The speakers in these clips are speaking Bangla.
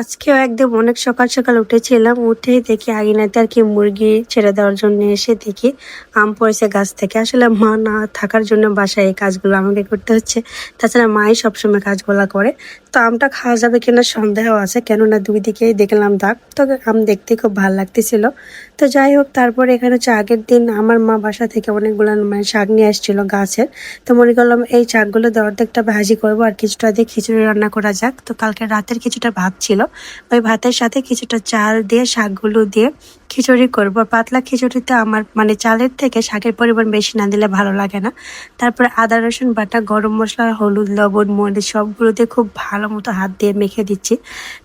আজকেও একদম অনেক সকাল সকাল উঠেছিলাম। উঠেই দেখি আঙিনাতে আর কি মুরগি ছেড়ে দেওয়ার জন্য এসে দেখি আম পড়েছে গাছ থেকে। আসলে মা না থাকার জন্য বাসায় এই কাজগুলো আমাকে করতে হচ্ছে। তাছাড়া মাই সবসময় কাজগুলা করে। তো আমটা খাওয়া যাবে কিনা সন্দেহ আছে, কেননা দুই দিকেই দেখলাম দাগ। তো আম দেখতে খুব ভালো লাগতেছিল। তো যাই হোক, তারপরে এখানে হচ্ছে আগের দিন আমার মা বাসা থেকে অনেকগুলো মানে শাক নিয়ে আসছিল গাছের। তো মনে করলাম এই শাকগুলো দিয়ে অর্ধেকটা ভাজি করবো আর কিছুটা দিয়ে খিচুড়ি রান্না করা যাক। তো কালকে রাতের কিছুটা ভাত ছিল, ওই ভাতের সাথে কিছুটা চাল দিয়ে শাকগুলো দিয়ে খিচুড়ি করবো। পাতলা খিচুড়িতে আমার মানে চালের থেকে শাকের পরিমাণ বেশি না দিলে ভালো লাগে না। তারপরে আদা রসুন বাটা, গরম মশলা, হলুদ, লবণ, মরিচ সবগুলো দিয়ে খুব ভালো মতো হাত দিয়ে মেখে দিচ্ছি।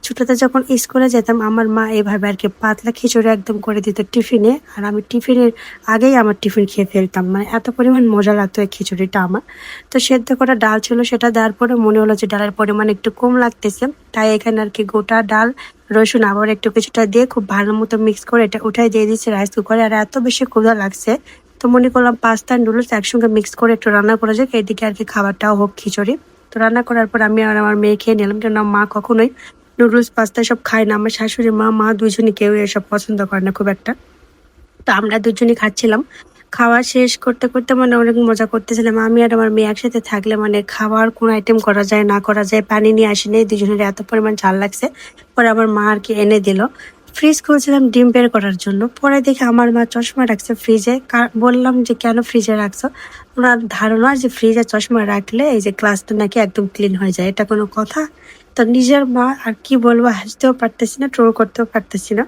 ছোটোতে যখন স্কুলে যেতাম আমার মা এভাবে আর কি পাতলা খিচুড়ি একদম করে দিত টিফিনে, আর আমি টিফিনের আগেই আমার টিফিন খেয়ে ফেলতাম। মানে এত পরিমাণ মজা লাগতো এই খিচুড়িটা আমার। তো সেদ্ধ করা ডাল ছিল, সেটা দেওয়ার পরে মনে হলো যে ডালের পরিমাণ একটু কম লাগতেছে, তাই এখানে আর কি গোটা ডাল, রসুন আবার একটু কিছুটা দিয়ে খুব ভালো মতো মিক্স করে এটা উঠাই দিয়ে দিচ্ছি রাইস কুকারে। আর এত বেশি ক্ষুধা লাগছে, তো মনে করলাম পাস্তা নুডলস একসঙ্গে মিক্স করে একটু রান্না করা যাক, এদিকে আর কি খাবারটাও হোক খিচুড়ি। তো রান্না করার পর আমি আর আমার মেয়ে খেয়ে নিলাম, কেন মা কখনোই নুডলস পাস্তা সব খায় না। আমার শাশুড়ি মা দুজনই কেউ এসব পছন্দ করে না খুব একটা। তো আমরা দুজনই খাচ্ছিলাম। খাওয়া শেষ করতে করতে মানে অনেক মজা করতেছিলাম। আমি আর আমার মেয়ে একসাথে থাকলে মানে খাওয়ার কোন আইটেম করা যায় না করা যায়। পানি নিয়ে আসিনি, দুজনের এত পরিমাণ ঝাল লাগছে। পরে আমার মা আর কি এনে দিল। ফ্রিজ খুলছিলাম ডিম বের করার জন্য, পরে দেখি আমার মা চশমা রাখছে ফ্রিজে। বললাম যে কেন ফ্রিজে রাখছো? ওনার ধারণা যে ফ্রিজে চশমা রাখলে এই যে গ্লাসটা নাকি একদম ক্লিন হয়ে যায়। এটা কোনো কথা? তো নিজের মা, আর কি বলবো, হাসতেও পারতেছি না, ট্রোল করতেও পারতেছি না।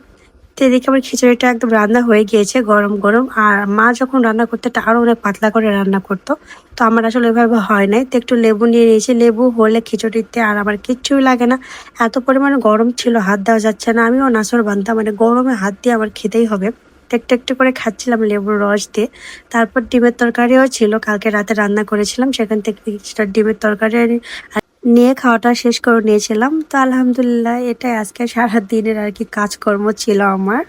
তো এদিকে আমার খিচুড়িটা একদম রান্না হয়ে গিয়েছে গরম গরম। আর মা যখন রান্না করতো এটা আরো অনেক পাতলা করে রান্না করতো। তো আমার আসলে ওইভাবে হয় নাই। তো একটু লেবু নিয়ে নিয়েছি, লেবু হলে খিচুড়িতে আর আমার কিচ্ছুই লাগে না। এত পরিমাণে গরম ছিল, হাত দেওয়া যাচ্ছে না। আমিও নাছর বান্ধা, মানে গরমে হাত দিয়ে আমার খেতেই হবে। তো একটু একটু করে খাচ্ছিলাম লেবুর রস দিয়ে। তারপর ডিমের তরকারিও ছিল, কালকে রাতে রান্না করেছিলাম, সেখান থেকে কিছুটা ডিমের তরকারি নিয়ে খাওয়াটা শেষ করে নিয়েছিলাম। তো আলহামদুলিল্লাহ, এটাই আজকে সারা দিনের আর কি কাজকর্ম ছিল আমার।